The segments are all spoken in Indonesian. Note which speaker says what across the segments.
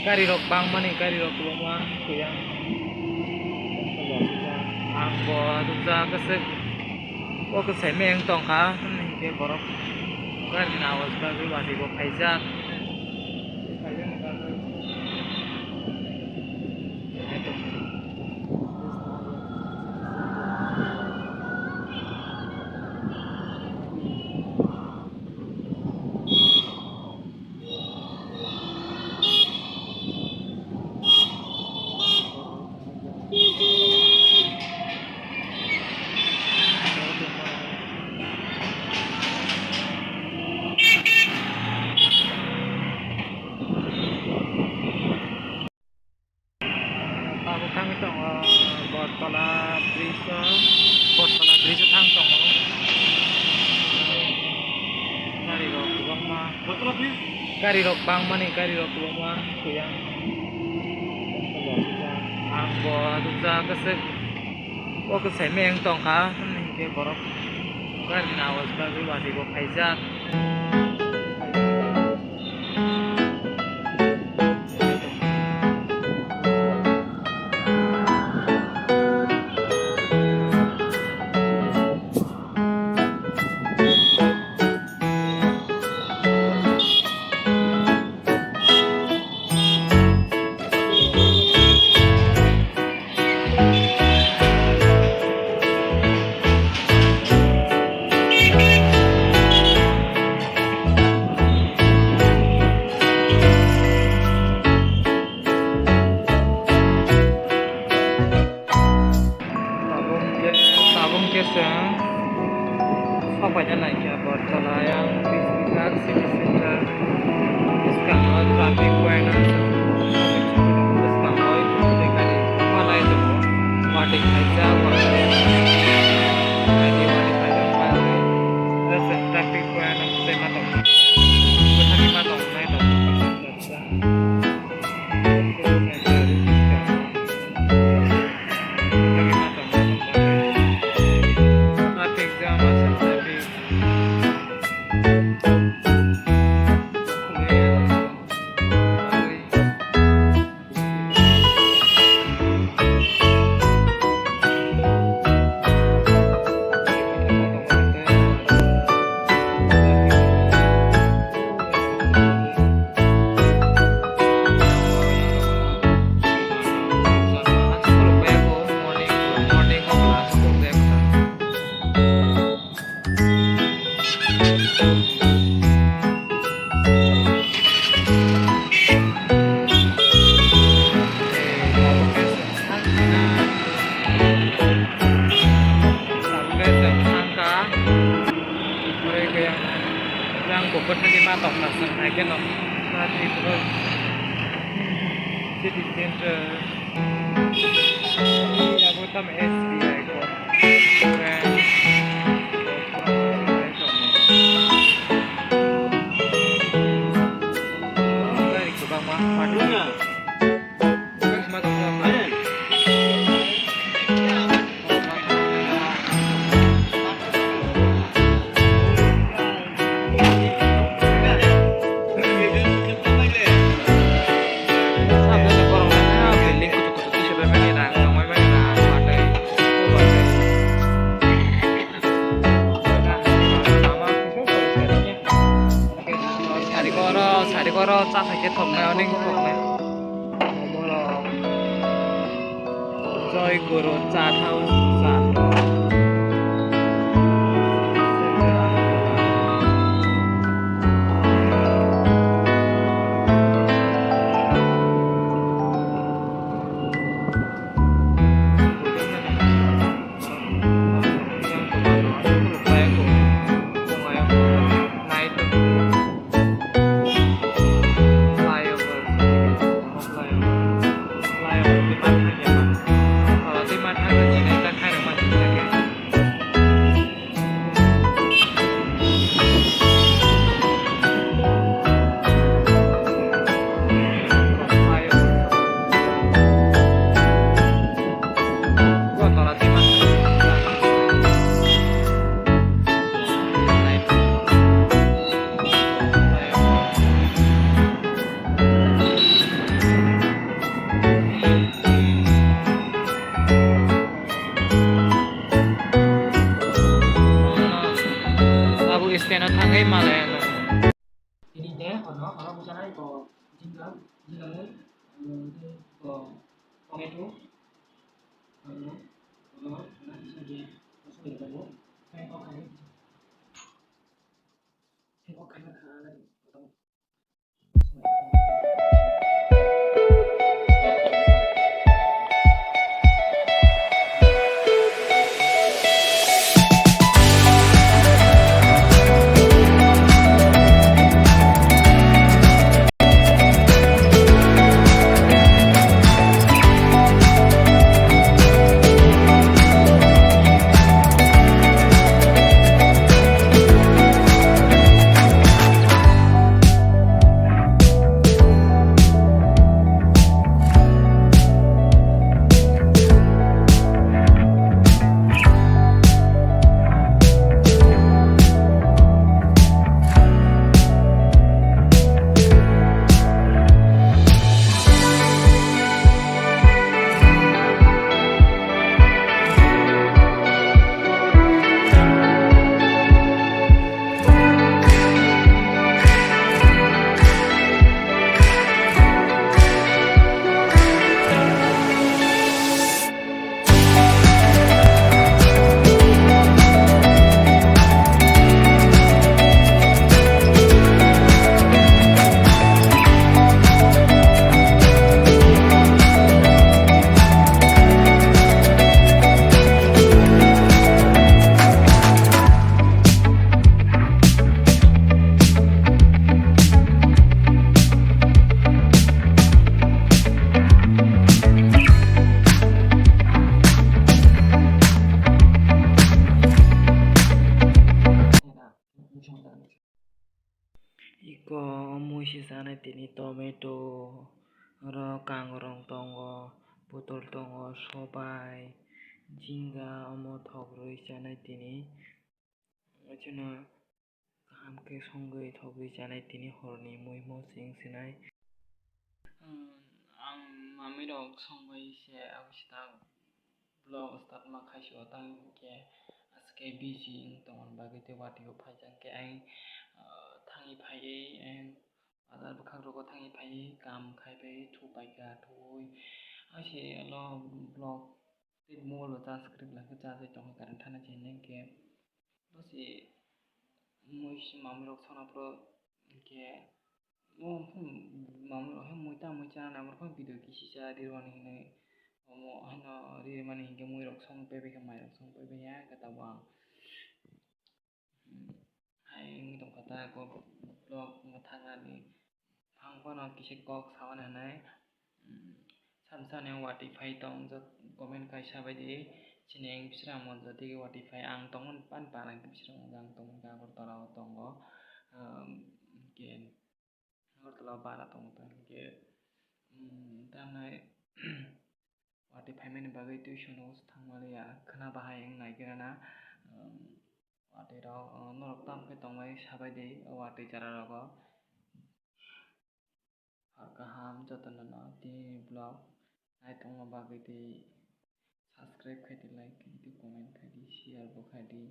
Speaker 1: Gari rok bang mani gari rok lama kuyang angko tuja kesek o kesek meng tong ka nih ke borok gari nawas bagi wadi go kaijak Aku kami tong Bottola Bridge thang tong gari rok bang ma Bottola Bridge gari rok bang mani gari rok lama kuyang angko tuja kesek o kesek meng tong ka nih ke borok gari nawas bagi wadi go kaijak Apanya naik ya Bottola yang bisnis city center sekarang traffic awareness sekarang itu dengan mana itu wadik aja wadik aja traffic awareness saya matang berhati matang naik tuh yang bobot lagi matok langsung naikin loh tadi terus city center ya bukan SBI kok keren dari kubang mah padunya bukan matok sama Sari koro cak sakit thoknya ning thoknya ngomong joy guru chat house Kalau di mana
Speaker 2: nó kalau misalnya ko jingga jingga mo ko tomato ano ano na isa dia terus kita mo kayak kok kayak lagi atau
Speaker 1: Iko muisi sana tini tomato, ro kangrong tongo, putol tongo, sobai, jingga omo thogrui sanai tini. Achuno hamke songgoi thogrui sanai tini horni muimo sing sinai. Ang mamirok songgoi se awista vlog start ma khaisio tang ke aske busy tongon bagui te wati ko phaijang ke ang tangi phaiye ang adar bukhak rogo tangi phaiye kam khai pai thu paika thui ase alo vlog te mol ta script la ka cha tong karan thana chene ke dosi muis mamrok sona pro ke mo mamrok he muita muita na amro video kisi cha dirwani ne omo hano ri mani hinge mui rok song pebe ke mai rok song pebe ya kata bang hai ngi kata ko blog thanga ni phang pano kisi kok sawan nai samsane wati phai tong jot comment kai sabai di chineng bisra mon jati wati phai ang tong pan pan ang bisra ang tong ka kor tara tongo ke kor tala bara tong ke tanai wati payment bagai tuition os thangmali ya khana bahai ang naigirana wati rok norok tam ke tongmai sabai dei wati jara rogo kaham jotono no tini blog nai tongma bagai dei subscribe khai di like khai di comment khai di share bo khai di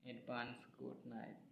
Speaker 1: advance good night.